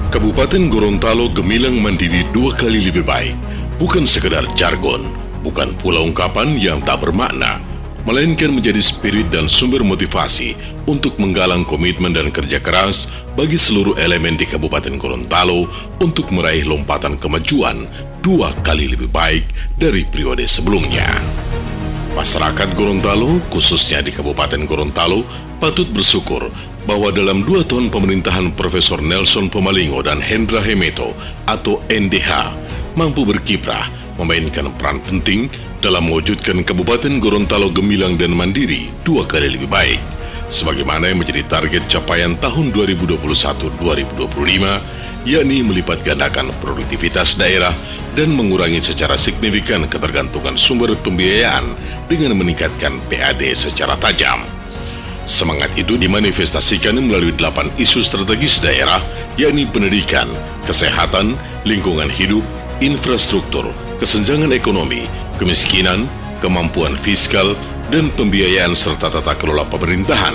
Kabupaten Gorontalo gemilang mandiri 2 kali lebih baik, bukan sekedar jargon, bukan pula ungkapan yang tak bermakna, melainkan menjadi spirit dan sumber motivasi untuk menggalang komitmen dan kerja keras bagi seluruh elemen di Kabupaten Gorontalo untuk meraih lompatan kemajuan 2 kali lebih baik dari periode sebelumnya. Masyarakat Gorontalo, khususnya di Kabupaten Gorontalo, patut bersyukur bahwa dalam 2 tahun pemerintahan Profesor Nelson Pomalingo dan Hendra Hemeto atau NDH mampu berkiprah memainkan peran penting dalam mewujudkan Kabupaten Gorontalo gemilang dan mandiri 2 kali lebih baik, sebagaimana yang menjadi target capaian tahun 2021-2025, yakni melipat gandakan produktivitas daerah dan mengurangi secara signifikan ketergantungan sumber pembiayaan dengan meningkatkan PAD secara tajam. Semangat itu dimanifestasikan melalui 8 isu strategis daerah, yakni pendidikan, kesehatan, lingkungan hidup, infrastruktur, kesenjangan ekonomi, kemiskinan, kemampuan fiskal, dan pembiayaan serta tata kelola pemerintahan.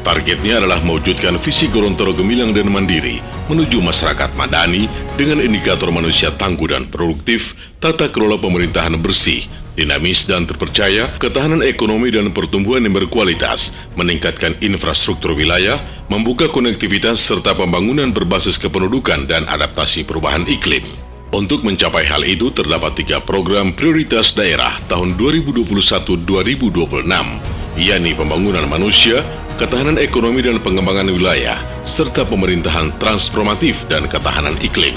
Targetnya adalah mewujudkan visi Gorontalo gemilang dan mandiri menuju masyarakat madani dengan indikator manusia tangguh dan produktif, tata kelola pemerintahan bersih, dinamis dan terpercaya, ketahanan ekonomi dan pertumbuhan yang berkualitas, meningkatkan infrastruktur wilayah, membuka konektivitas serta pembangunan berbasis kependudukan dan adaptasi perubahan iklim. Untuk mencapai hal itu terdapat 3 program prioritas daerah tahun 2021-2026, yakni pembangunan manusia, ketahanan ekonomi dan pengembangan wilayah, serta pemerintahan transformatif dan ketahanan iklim.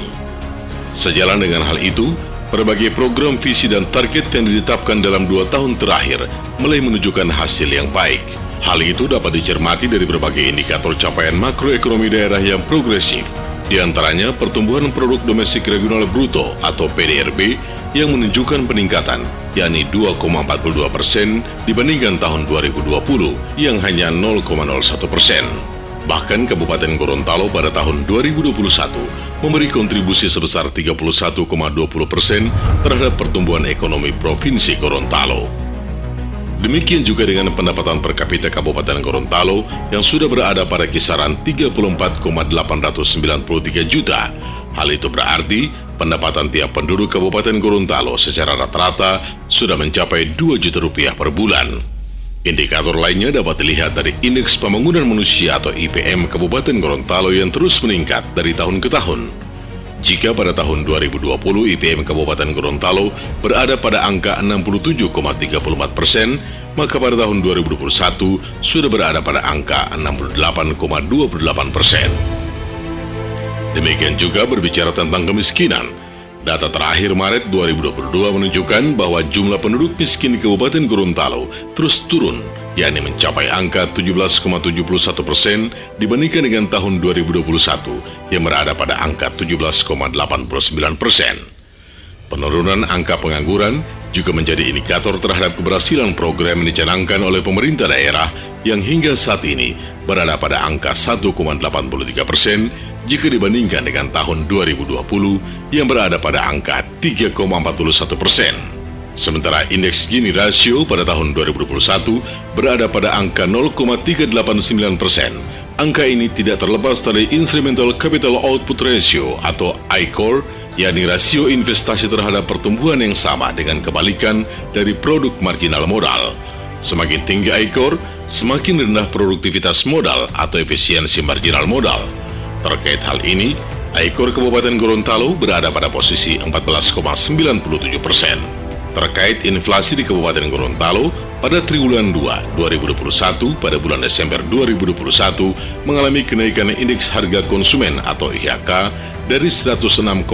Sejalan dengan hal itu, berbagai program visi dan target yang ditetapkan dalam 2 tahun terakhir mulai menunjukkan hasil yang baik. Hal itu dapat dicermati dari berbagai indikator capaian makroekonomi daerah yang progresif, di antaranya pertumbuhan produk domestik regional bruto atau PDRB yang menunjukkan peningkatan, yakni 2,42% dibandingkan tahun 2020 yang hanya 0,01%. Bahkan Kabupaten Gorontalo pada tahun 2021 memberi kontribusi sebesar 31,20% terhadap pertumbuhan ekonomi Provinsi Gorontalo. Demikian juga dengan pendapatan per kapita Kabupaten Gorontalo yang sudah berada pada kisaran 34,893 juta. Hal itu berarti pendapatan tiap penduduk Kabupaten Gorontalo secara rata-rata sudah mencapai 2 juta rupiah per bulan. Indikator lainnya dapat dilihat dari Indeks Pembangunan Manusia atau IPM Kabupaten Gorontalo yang terus meningkat dari tahun ke tahun. Jika pada tahun 2020 IPM Kabupaten Gorontalo berada pada angka 67,34%, maka pada tahun 2021 sudah berada pada angka 68,28%. Demikian juga berbicara tentang kemiskinan. Data terakhir Maret 2022 menunjukkan bahwa jumlah penduduk miskin di Kabupaten Gorontalo terus turun, yakni mencapai angka 17,71% dibandingkan dengan tahun 2021 yang berada pada angka 17,89%. Penurunan angka pengangguran juga menjadi indikator terhadap keberhasilan program yang dicanangkan oleh pemerintah daerah yang hingga saat ini berada pada angka 1,83% jika dibandingkan dengan tahun 2020 yang berada pada angka 3,41%. Sementara indeks Gini rasio pada tahun 2021 berada pada angka 0,389%. Angka ini tidak terlepas dari Incremental Capital Output Ratio atau ICOR, yakni rasio investasi terhadap pertumbuhan yang sama dengan kebalikan dari produk marginal modal. Semakin tinggi ICOR, semakin rendah produktivitas modal atau efisiensi marginal modal. Terkait hal ini, ICOR Kabupaten Gorontalo berada pada posisi 14,97%. Terkait inflasi di Kabupaten Gorontalo, pada triwulan 2 2021 pada bulan Desember 2021 mengalami kenaikan indeks harga konsumen atau IHK dari 106,14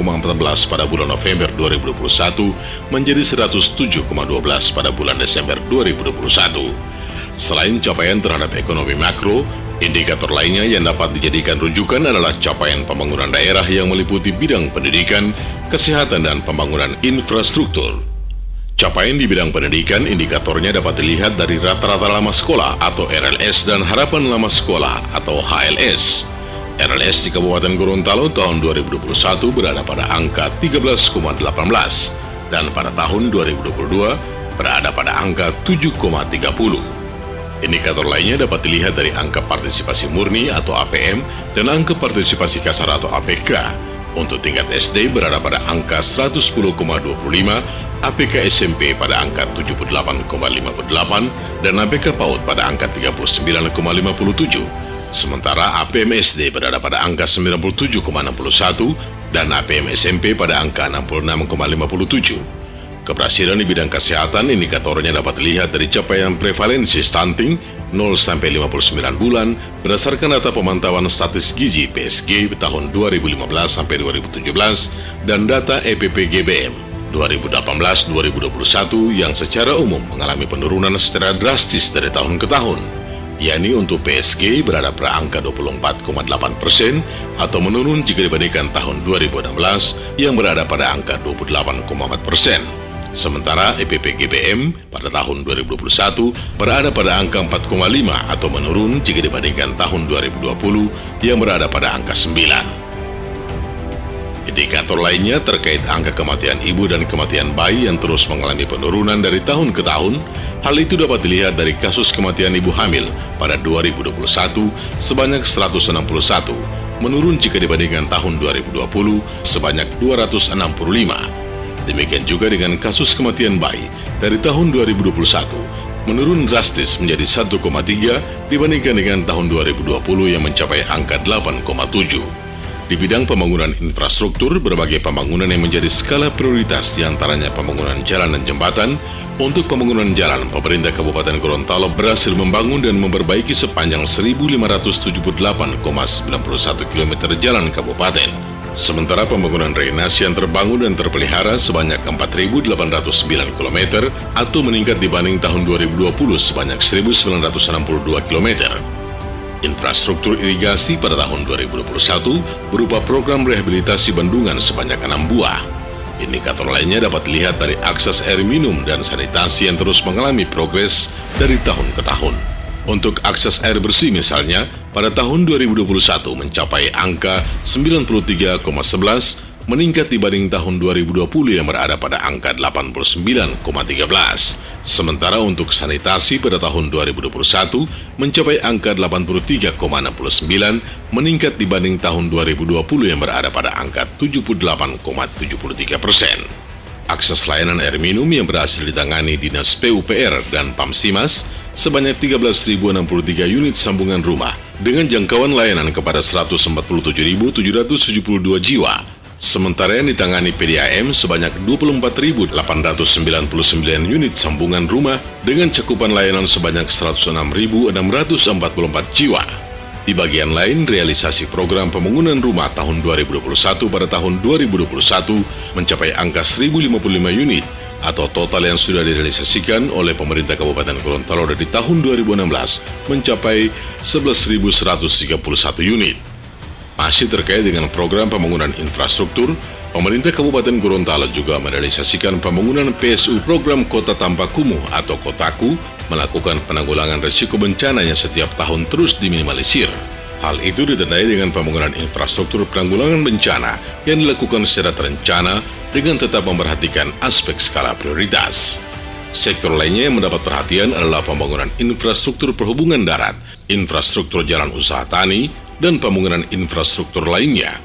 pada bulan November 2021 menjadi 107,12 pada bulan Desember 2021. Selain capaian terhadap ekonomi makro, indikator lainnya yang dapat dijadikan rujukan adalah capaian pembangunan daerah yang meliputi bidang pendidikan, kesehatan, dan pembangunan infrastruktur. Capaian di bidang pendidikan indikatornya dapat dilihat dari rata-rata lama sekolah atau RLS dan harapan lama sekolah atau HLS. RLS di Kabupaten Gorontalo tahun 2021 berada pada angka 13,18 dan pada tahun 2022 berada pada angka 7,30. Indikator lainnya dapat dilihat dari angka partisipasi murni atau APM dan angka partisipasi kasar atau APK. Untuk tingkat SD berada pada angka 110,25, APK SMP pada angka 78,58, dan APK PAUD pada angka 39,57. Sementara APM SD berada pada angka 97,61 dan APM SMP pada angka 66,57. Keberhasilan di bidang kesehatan indikatornya dapat dilihat dari capaian prevalensi stunting 0-59 bulan berdasarkan data pemantauan statis gizi PSG tahun 2015-2017 dan data EPP-GBM 2018-2021 yang secara umum mengalami penurunan secara drastis dari tahun ke tahun, yakni untuk PSG berada pada angka 24,8% atau menurun jika dibandingkan tahun 2016 yang berada pada angka 28,4%. Sementara EPP-GBM pada tahun 2021 berada pada angka 4,5 atau menurun jika dibandingkan tahun 2020 yang berada pada angka 9. Indikator lainnya terkait angka kematian ibu dan kematian bayi yang terus mengalami penurunan dari tahun ke tahun. Hal itu dapat dilihat dari kasus kematian ibu hamil pada 2021 sebanyak 161, menurun jika dibandingkan tahun 2020 sebanyak 265. Demikian juga dengan kasus kematian bayi dari tahun 2021 menurun drastis menjadi 1,3 dibandingkan dengan tahun 2020 yang mencapai angka 8,7. Di bidang pembangunan infrastruktur, berbagai pembangunan yang menjadi skala prioritas diantaranya pembangunan jalan dan jembatan. Untuk pembangunan jalan, pemerintah Kabupaten Gorontalo berhasil membangun dan memperbaiki sepanjang 1.578,91 km jalan kabupaten. Sementara pembangunan drainase yang terbangun dan terpelihara sebanyak 4.809 km atau meningkat dibanding tahun 2020 sebanyak 1.962 km. Infrastruktur irigasi pada tahun 2021 berupa program rehabilitasi bendungan sebanyak 6 buah. Indikator lainnya dapat dilihat dari akses air minum dan sanitasi yang terus mengalami progres dari tahun ke tahun. Untuk akses air bersih misalnya, pada tahun 2021 mencapai angka 93,11, meningkat dibanding tahun 2020 yang berada pada angka 89,13. Sementara untuk sanitasi pada tahun 2021 mencapai angka 83,69, meningkat dibanding tahun 2020 yang berada pada angka 78,73%. Akses layanan air minum yang berhasil ditangani Dinas PUPR dan Pamsimas sebanyak 13.063 unit sambungan rumah dengan jangkauan layanan kepada 147.772 jiwa. Sementara yang ditangani PDAM sebanyak 24.899 unit sambungan rumah dengan cakupan layanan sebanyak 106.644 jiwa. Di bagian lain, realisasi program pembangunan rumah tahun 2021 pada tahun 2021 mencapai angka 1.055 unit atau total yang sudah direalisasikan oleh pemerintah Kabupaten Gorontalo dari tahun 2016 mencapai 11.131 unit. Masih terkait dengan program pembangunan infrastruktur, pemerintah Kabupaten Gorontalo juga merealisasikan pembangunan PSU program Kota Tanpa Kumuh atau Kotaku, melakukan penanggulangan risiko bencana yang setiap tahun terus diminimalisir. Hal itu ditandai dengan pembangunan infrastruktur penanggulangan bencana yang dilakukan secara terencana dengan tetap memperhatikan aspek skala prioritas. Sektor lainnya yang mendapat perhatian adalah pembangunan infrastruktur perhubungan darat, infrastruktur jalan usaha tani, dan pembangunan infrastruktur lainnya.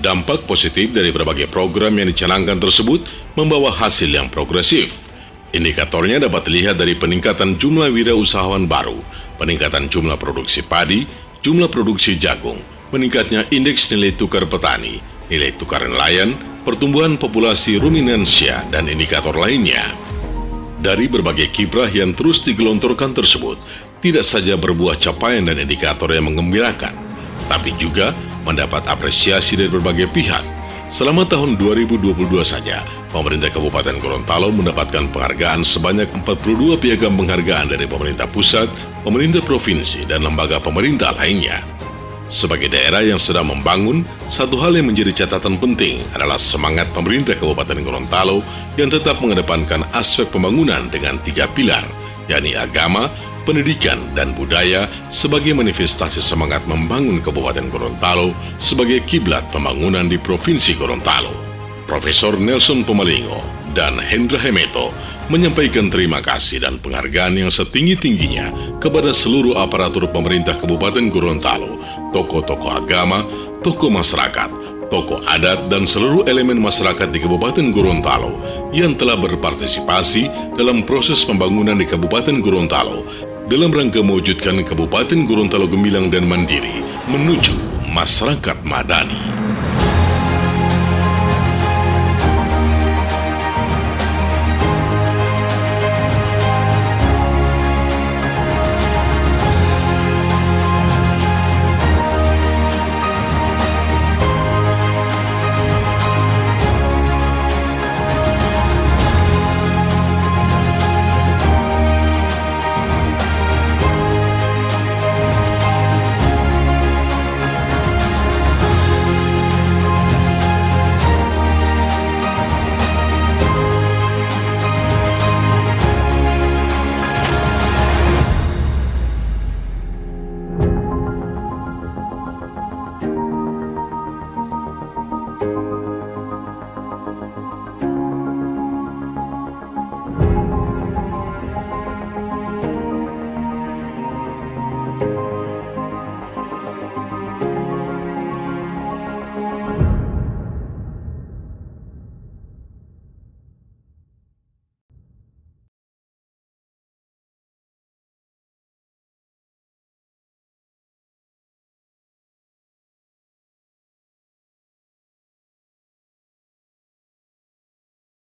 Dampak positif dari berbagai program yang dicanangkan tersebut membawa hasil yang progresif. Indikatornya dapat dilihat dari peningkatan jumlah wirausahawan baru, peningkatan jumlah produksi padi, jumlah produksi jagung, meningkatnya indeks nilai tukar petani, nilai tukar nelayan, pertumbuhan populasi ruminansia, dan indikator lainnya. Dari berbagai kiprah yang terus digelontorkan tersebut, tidak saja berbuah capaian dan indikator yang menggembirakan, tapi juga mendapat apresiasi dari berbagai pihak. Selama tahun 2022 saja, pemerintah Kabupaten Gorontalo mendapatkan penghargaan sebanyak 42 piagam penghargaan dari pemerintah pusat, pemerintah provinsi, dan lembaga pemerintah lainnya. Sebagai daerah yang sedang membangun, satu hal yang menjadi catatan penting adalah semangat pemerintah Kabupaten Gorontalo yang tetap mengedepankan aspek pembangunan dengan 3 pilar, yakni agama, pendidikan, dan budaya sebagai manifestasi semangat membangun Kabupaten Gorontalo sebagai kiblat pembangunan di Provinsi Gorontalo. Profesor Nelson Pomalingo dan Hendra Hemeto menyampaikan terima kasih dan penghargaan yang setinggi-tingginya kepada seluruh aparatur pemerintah Kabupaten Gorontalo, tokoh-tokoh agama, tokoh masyarakat, tokoh adat, dan seluruh elemen masyarakat di Kabupaten Gorontalo yang telah berpartisipasi dalam proses pembangunan di Kabupaten Gorontalo dalam rangka mewujudkan Kabupaten Gorontalo gemilang dan mandiri menuju masyarakat madani.